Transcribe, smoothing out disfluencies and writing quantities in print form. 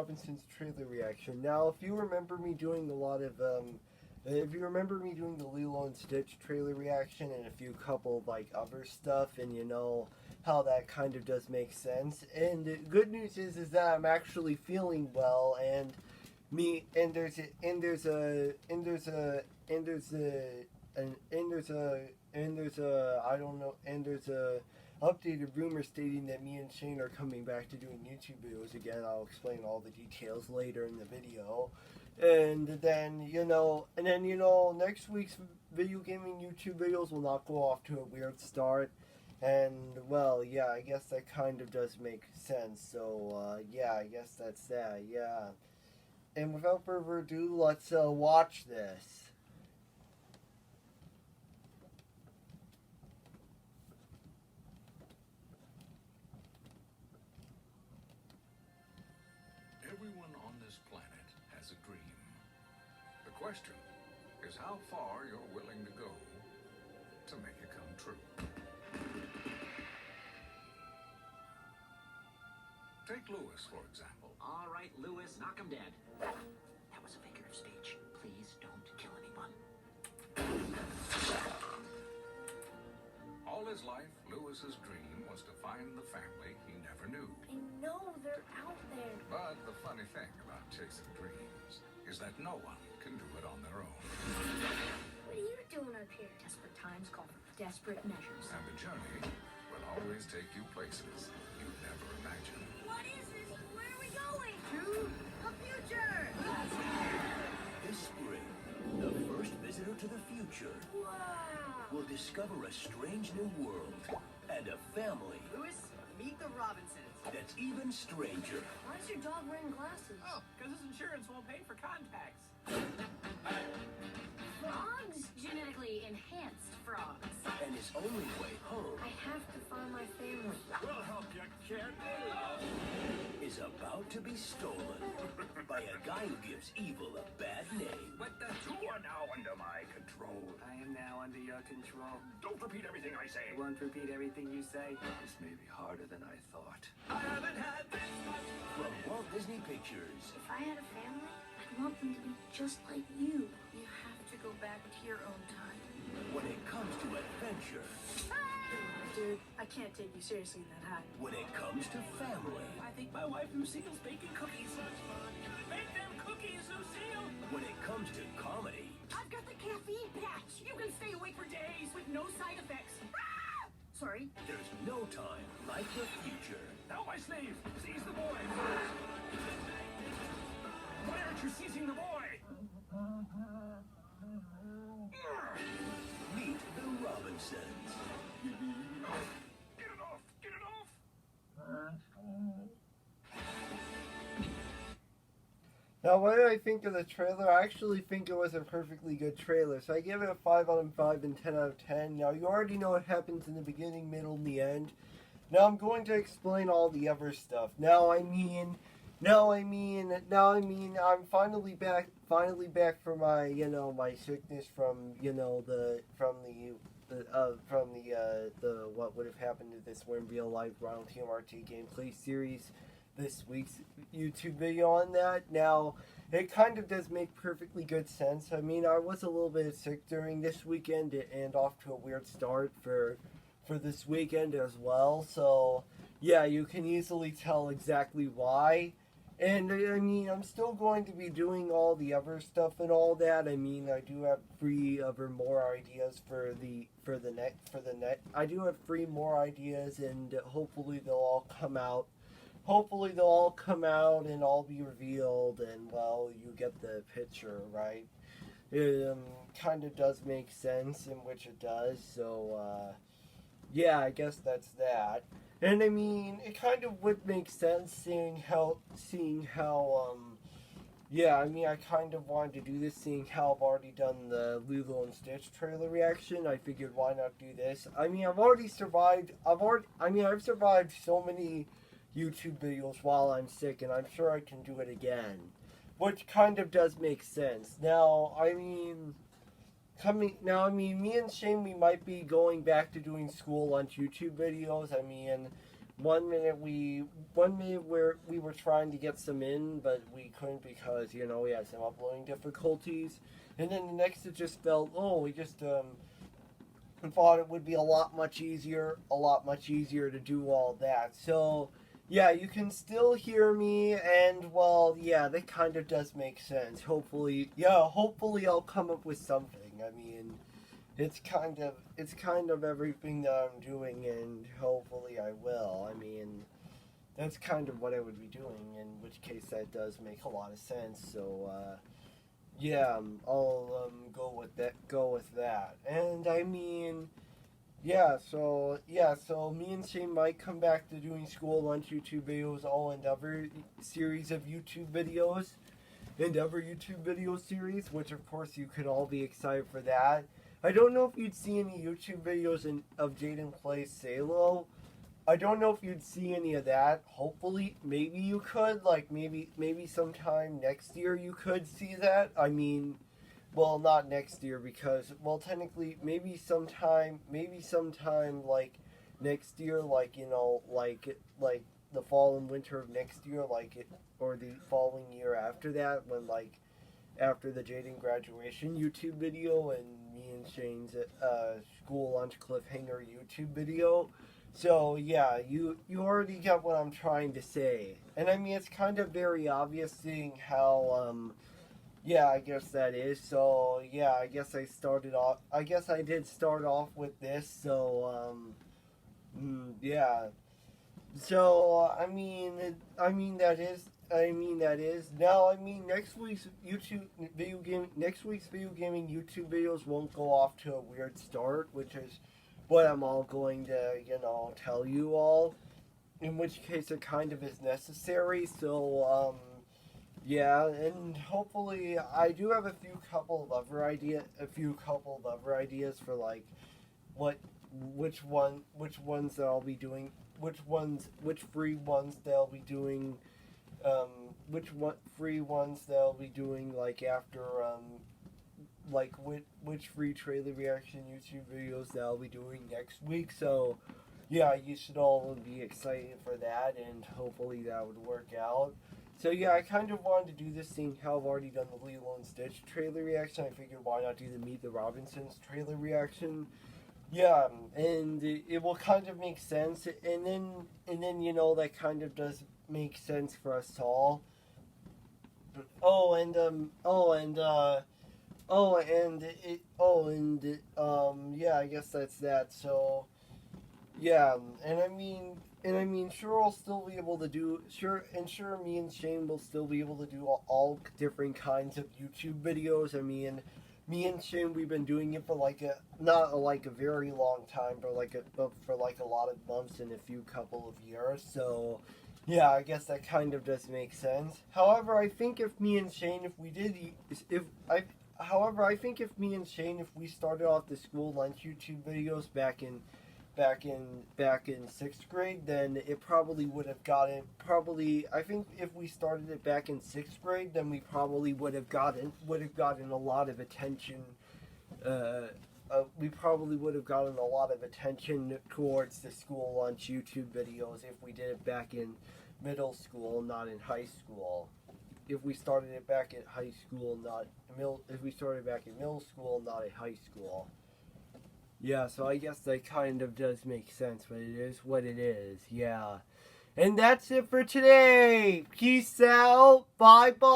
Robinson's trailer reaction. Now, if you remember me doing a lot of, if you remember me doing the Lilo and Stitch trailer reaction and a few couple like other stuff, and you know how that kind of does make sense. And the good news is that I'm actually feeling well, and me and there's a and there's a and there's a and there's a and there's a and there's a I don't know and there's a updated rumor stating that me and Shane are coming back to doing YouTube videos again. I'll explain all the details later in the video. And then, next week's video gaming YouTube videos will not go off to a weird start. And, well, yeah, I guess that kind of does make sense. So, yeah, I guess that's that, yeah. And without further ado, let's watch this. Everyone on this planet has a dream. The question is how far you're willing to go to make it come true. Take Lewis, for example. All right, Lewis, knock him dead. That was a figure of speech. Please don't kill anyone. All his life, Lewis's dream was to find the family he never knew. I know they're out there. But the funny thing about chasing dreams is that no one can do it on their own. What are you doing up here? Desperate times call for desperate measures. And the journey will always take you places you'd never imagined. What is this? Where are we going? To the future! This spring, the first visitor to the future Wow. will discover a strange new world and a family Lewis, meet the Robinsons. that's even stranger. Why is your dog wearing glasses? Oh, because his insurance won't pay for contacts. Frogs? Genetically enhanced frogs. And his only way home I have to find my family. will help you, kid. Is about to be stolen by a guy who gives evil a bad name. But the two are now under my control. I am now under your control. Don't repeat everything I say. I won't repeat everything you say. This may be harder than I thought. I haven't had this much. From Walt Disney Pictures, If I had a family, I'd want them to be just like you. You have to go back to your own time. when it comes to adventure, Dude, I can't take you seriously that high. when it comes to family, I think my wife Lucille's baking cookies. Make them cookies, Lucille! when it comes to comedy, I've got the caffeine patch. You can stay awake for days with no side effects. Ah! Sorry. there's no time like the future. Now my sleeve. Seize the boy. Why aren't you seizing the boy? Meet the Robinsons. Get it off. Get it off. Now, what did I think of the trailer? I actually think it was a perfectly good trailer. So I give it a 5 out of 5 and 10 out of 10. Now, you already know what happens in the beginning, middle, and the end. Now, I'm going to explain all the other stuff. I'm finally back from my, my sickness from, the what would have happened to this Win Real Life Round TMRT gameplay series. This week's YouTube video on that. Now, it kind of does make perfectly good sense. I mean, I was a little bit sick during this weekend and off to a weird start for this weekend as well. So, yeah, you can easily tell exactly why. And I mean, I'm still going to be doing all the other stuff and all that. I mean, I do have more ideas for the net. I do have 3 more ideas, and hopefully they'll all come out. Hopefully they'll all come out and all be revealed, and well, you get the picture, right? It kind of does make sense, in which it does. So, yeah, I guess that's that. And I mean, it kind of would make sense seeing how, yeah, I mean, I kind of wanted to do this, seeing how I've already done the Lilo and Stitch trailer reaction. I figured, why not do this? I mean, I've survived so many YouTube videos while I'm sick, and I'm sure I can do it again. Which kind of does make sense. Now, I mean, me and Shane, we might be going back to doing school lunch YouTube videos. I mean, one minute where we were trying to get some in, but we couldn't because, you know, we had some uploading difficulties. And then the next it just felt, we just thought it would be a lot much easier to do all that. So, yeah, you can still hear me, and, well, yeah, that kind of does make sense. Hopefully I'll come up with something. I mean, it's kind of everything that I'm doing, and hopefully I will. I mean, that's kind of what I would be doing, in which case that does make a lot of sense. So, yeah, I'll go with that. And I mean, so me and Shane might come back to doing school lunch YouTube videos, and other series of YouTube videos, and other YouTube video series, which of course you could all be excited for that. I don't know if you'd see any YouTube videos of Jaden Plays Salo. I don't know if you'd see any of that. Hopefully, maybe you could. Like, maybe sometime next year you could see that. I mean, well, not next year because, well, technically, maybe sometime, like, next year, like, you know, like the fall and winter of next year, or the following year after that, when, like, after the Jaden graduation YouTube video and me and Shane's school lunch cliffhanger YouTube video. So, yeah, you already get what I'm trying to say. And I mean, it's kind of very obvious seeing how, yeah, I guess that is. So, yeah, I guess I did start off with this. So, yeah. So, I mean that is. Now, I mean, next week's video gaming YouTube videos won't go off to a weird start, which is what I'm all going to, you know, tell you all. In which case, it kind of is necessary. So, yeah, and hopefully, I do have a few couple of other ideas for like which ones that I'll be doing, which free ones that I'll be doing. Free ones that I'll be doing, like, after, like, which free trailer reaction YouTube videos that I'll be doing next week. So, yeah, you should all be excited for that, and hopefully that would work out. So, yeah, I kind of wanted to do this thing how I've already done the Lilo and Stitch trailer reaction. I figured why not do the Meet the Robinsons trailer reaction. Yeah, and it will kind of make sense, and then you know, that kind of does make sense for us all. Yeah, I guess that's that. So, yeah, and I mean, sure, I'll still be able to do, me and Shane will still be able to do all different kinds of YouTube videos. I mean, me and Shane, we've been doing it for not a very long time, but for a lot of months and a few couple of years. So, yeah, I guess that kind of does make sense. However, I think if me and Shane, if we started off the school lunch YouTube videos back in 6th grade, then it probably would have gotten, I think if we started it back in 6th grade, then we probably would have gotten a lot of attention, we probably would have gotten a lot of attention towards the school lunch YouTube videos if we did it back in middle school, not in high school. If we started it back at high school, if we started back in middle school, not at high school. Yeah, so I guess that kind of does make sense, but it is what it is, yeah. And that's it for today. Peace out. Bye-bye.